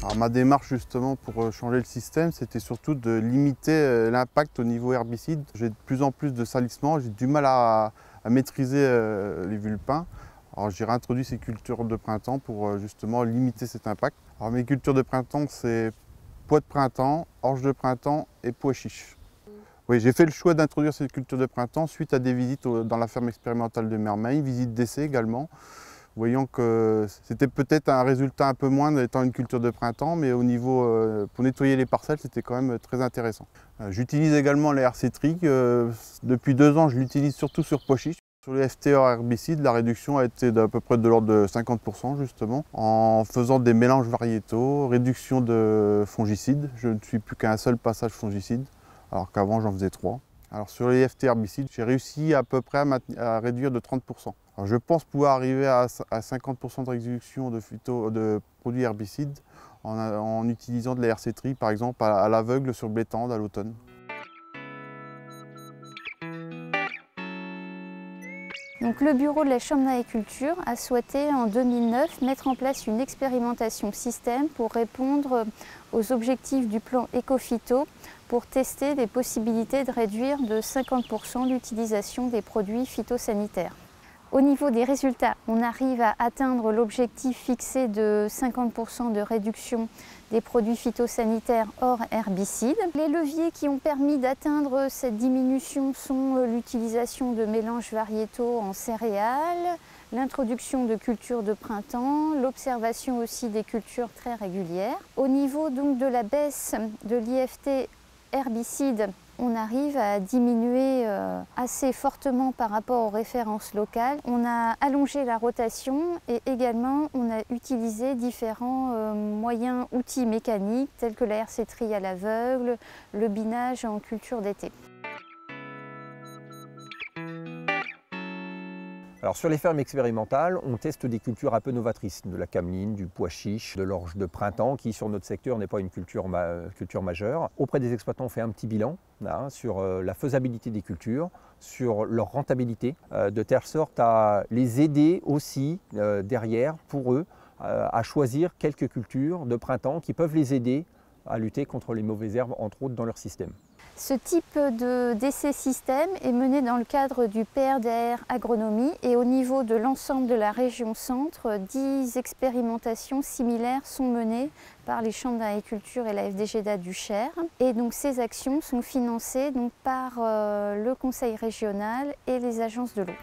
Alors, ma démarche justement pour changer le système, c'était surtout de limiter l'impact au niveau herbicide. J'ai de plus en plus de salissement, j'ai du mal à maîtriser les vulpins. Alors j'ai réintroduit ces cultures de printemps pour justement limiter cet impact. Alors mes cultures de printemps, c'est pois de printemps, orge de printemps et pois chiches. Oui, j'ai fait le choix d'introduire ces cultures de printemps suite à des visites dans la ferme expérimentale de Mermeilles, visite d'essai également, voyant que c'était peut-être un résultat un peu moindre étant une culture de printemps, mais au niveau, pour nettoyer les parcelles, c'était quand même très intéressant. J'utilise également les RC Trig. Depuis 2 ans, je l'utilise surtout sur pois chiches. Sur les FT-hors herbicides, la réduction a été d'à peu près de l'ordre de 50% justement, en faisant des mélanges variétaux, réduction de fongicides. Je ne suis plus qu'à un seul passage fongicide, alors qu'avant j'en faisais 3. Alors sur les FT herbicides, j'ai réussi à peu près à réduire de 30%. Alors je pense pouvoir arriver à 50% de réduction de produits herbicides en utilisant de la RC Tri par exemple à l'aveugle sur blé tendre à l'automne. Donc, le bureau de la Chambre d'agriculture a souhaité en 2009 mettre en place une expérimentation système pour répondre aux objectifs du plan Éco-Phyto pour tester les possibilités de réduire de 50% l'utilisation des produits phytosanitaires. Au niveau des résultats, on arrive à atteindre l'objectif fixé de 50% de réduction des produits phytosanitaires hors herbicides. Les leviers qui ont permis d'atteindre cette diminution sont l'utilisation de mélanges variétaux en céréales, l'introduction de cultures de printemps, l'observation aussi des cultures très régulières. Au niveau donc de la baisse de l'IFT herbicide, on arrive à diminuer assez fortement par rapport aux références locales. On a allongé la rotation et également on a utilisé différents moyens, outils mécaniques tels que la RC Tri à l'aveugle, le binage en culture d'été. Alors sur les fermes expérimentales, on teste des cultures un peu novatrices, de la cameline, du pois chiche, de l'orge de printemps, qui sur notre secteur n'est pas une culture majeure. Auprès des exploitants, on fait un petit bilan sur la faisabilité des cultures, sur leur rentabilité, de telle sorte à les aider aussi derrière, pour eux, à choisir quelques cultures de printemps qui peuvent les aider à lutter contre les mauvaises herbes, entre autres, dans leur système. Ce type d'essai système est mené dans le cadre du PRDR Agronomie et au niveau de l'ensemble de la région Centre, 10 expérimentations similaires sont menées par les chambres d'agriculture et la FDGDA du Cher. Et donc ces actions sont financées donc par le Conseil régional et les agences de l'eau.